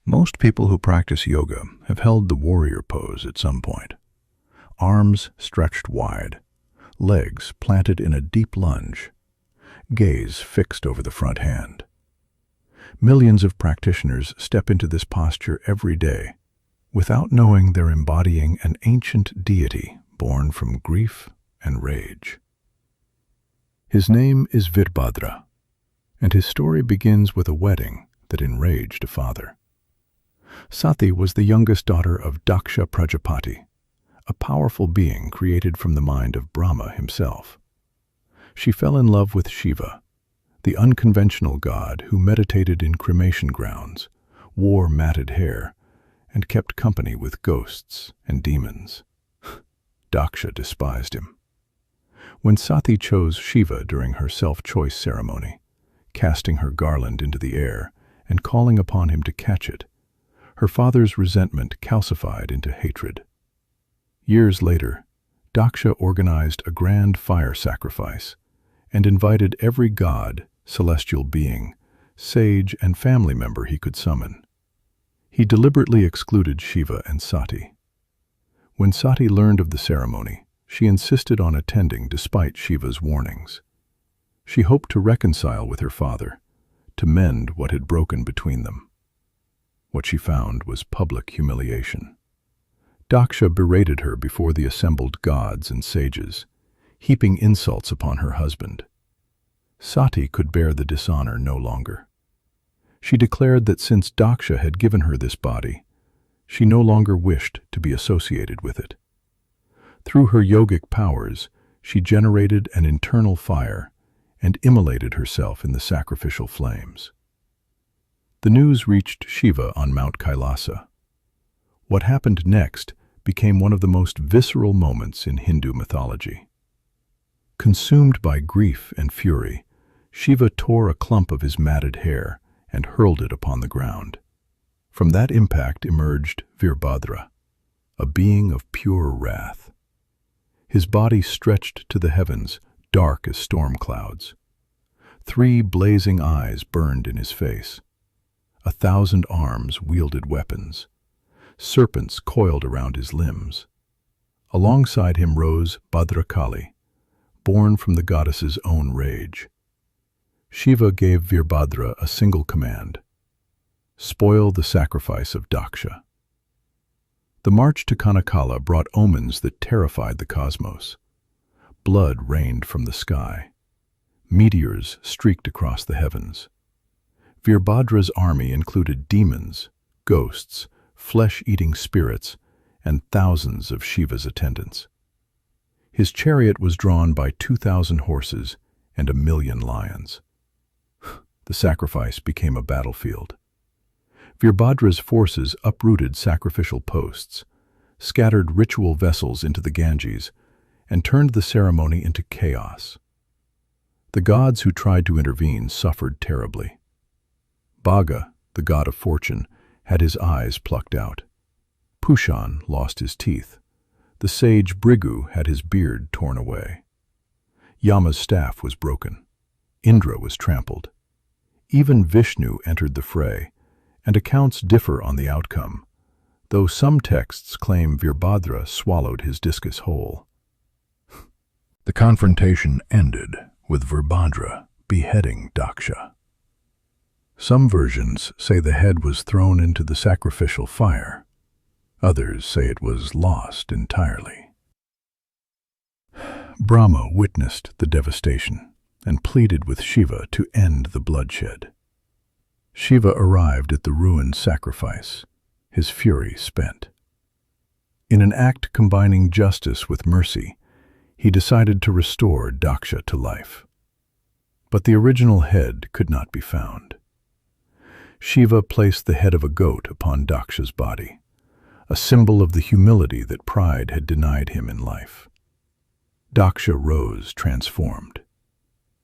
Most people who practice yoga have held the warrior pose at some point. Arms stretched wide, legs planted in a deep lunge, gaze fixed over the front hand. Millions of practitioners step into this posture every day, without knowing they're embodying an ancient deity born from grief and rage. His name is Virabhadra, and his story begins with a wedding that enraged a father. Sati was the youngest daughter of Daksha Prajapati, a powerful being created from the mind of Brahma himself. She fell in love with Shiva, the unconventional god who meditated in cremation grounds, wore matted hair, and kept company with ghosts and demons. Daksha despised him. When Sati chose Shiva during her self-choice ceremony, casting her garland into the air and calling upon him to catch it, her father's resentment calcified into hatred. Years later, Daksha organized a grand fire sacrifice and invited every god, celestial being, sage, and family member he could summon. He deliberately excluded Shiva and Sati. When Sati learned of the ceremony, she insisted on attending despite Shiva's warnings. She hoped to reconcile with her father, to mend what had broken between them. What she found was public humiliation. Daksha berated her before the assembled gods and sages, heaping insults upon her husband. Sati could bear the dishonor no longer. She declared that since Daksha had given her this body, she no longer wished to be associated with it. Through her yogic powers, she generated an internal fire and immolated herself in the sacrificial flames. The news reached Shiva on Mount Kailasa. What happened next became one of the most visceral moments in Hindu mythology. Consumed by grief and fury, Shiva tore a clump of his matted hair and hurled it upon the ground. From that impact emerged Virabhadra, a being of pure wrath. His body stretched to the heavens, dark as storm clouds. 3 blazing eyes burned in his face. 1,000 arms wielded weapons. Serpents coiled around his limbs. Alongside him rose Bhadrakali, born from the goddess's own rage. Shiva gave Virabhadra a single command: spoil the sacrifice of Daksha. The march to Kanakala brought omens that terrified the cosmos. Blood rained from the sky. Meteors streaked across the heavens. Virabhadra's army included demons, ghosts, flesh-eating spirits, and thousands of Shiva's attendants. His chariot was drawn by 2,000 horses and 1,000,000 lions. The sacrifice became a battlefield. Virabhadra's forces uprooted sacrificial posts, scattered ritual vessels into the Ganges, and turned the ceremony into chaos. The gods who tried to intervene suffered terribly. Bhaga, the god of fortune, had his eyes plucked out. Pushan lost his teeth. The sage Brigu had his beard torn away. Yama's staff was broken. Indra was trampled. Even Vishnu entered the fray, and accounts differ on the outcome, though some texts claim Virabhadra swallowed his discus whole. The confrontation ended with Virabhadra beheading Daksha. Some versions say the head was thrown into the sacrificial fire. Others say it was lost entirely. Brahma witnessed the devastation and pleaded with Shiva to end the bloodshed. Shiva arrived at the ruined sacrifice, his fury spent. In an act combining justice with mercy, he decided to restore Daksha to life. But the original head could not be found. Shiva placed the head of a goat upon Daksha's body, a symbol of the humility that pride had denied him in life. Daksha rose transformed.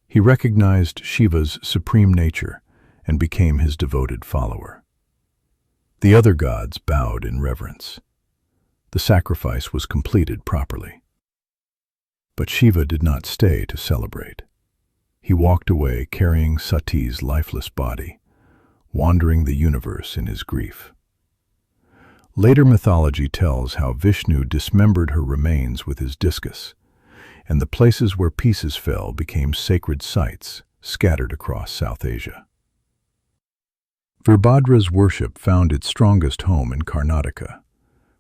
He recognized Shiva's supreme nature and became his devoted follower. The other gods bowed in reverence. The sacrifice was completed properly. But Shiva did not stay to celebrate. He walked away carrying Sati's lifeless body, wandering the universe in his grief. Later mythology tells how Vishnu dismembered her remains with his discus, and the places where pieces fell became sacred sites scattered across South Asia. Virabhadra's worship found its strongest home in Karnataka,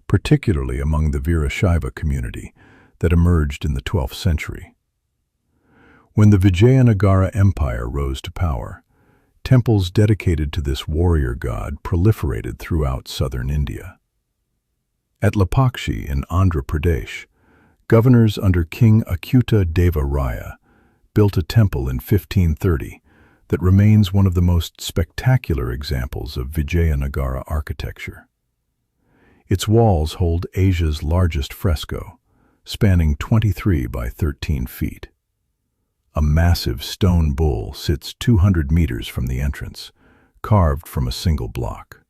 particularly among the Virashaiva community that emerged in the 12th century. When the Vijayanagara Empire rose to power, temples dedicated to this warrior god proliferated throughout southern India. At Lapakshi in Andhra Pradesh, governors under King Achyuta Deva Raya built a temple in 1530 that remains one of the most spectacular examples of Vijayanagara architecture. Its walls hold Asia's largest fresco, spanning 23 by 13 feet. A massive stone bull sits 200 meters from the entrance, carved from a single block.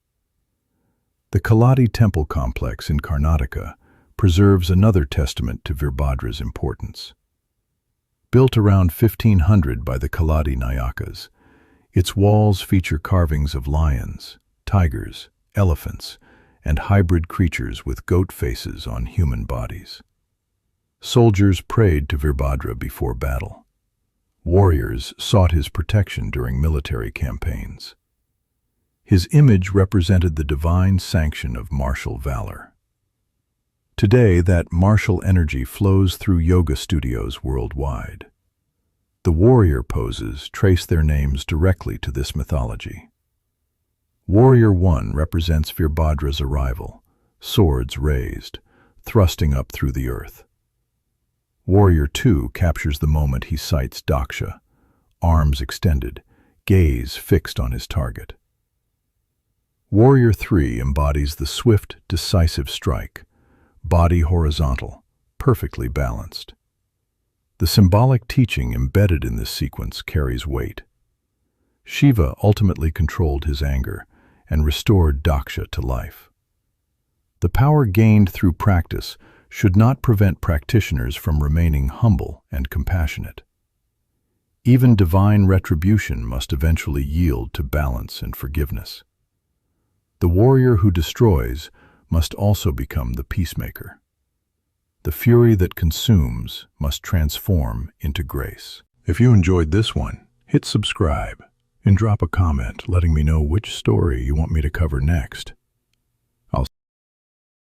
The Kaladi temple complex in Karnataka preserves another testament to Virabhadra's importance. Built around 1500 by the Kaladi Nayakas, its walls feature carvings of lions, tigers, elephants, and hybrid creatures with goat faces on human bodies. Soldiers prayed to Virabhadra before battle. Warriors sought his protection during military campaigns. His image represented the divine sanction of martial valor. Today, that martial energy flows through yoga studios worldwide. The warrior poses trace their names directly to this mythology. Warrior 1 represents Virabhadra's arrival, swords raised, thrusting up through the earth. Warrior 2 captures the moment he sights Daksha, arms extended, gaze fixed on his target. Warrior 3 embodies the swift, decisive strike, body horizontal, perfectly balanced. The symbolic teaching embedded in this sequence carries weight. Shiva ultimately controlled his anger and restored Daksha to life. The power gained through practice should not prevent practitioners from remaining humble and compassionate. Even divine retribution must eventually yield to balance and forgiveness. The warrior who destroys must also become the peacemaker. The fury that consumes must transform into grace. If you enjoyed this one, hit subscribe and drop a comment letting me know which story you want me to cover next.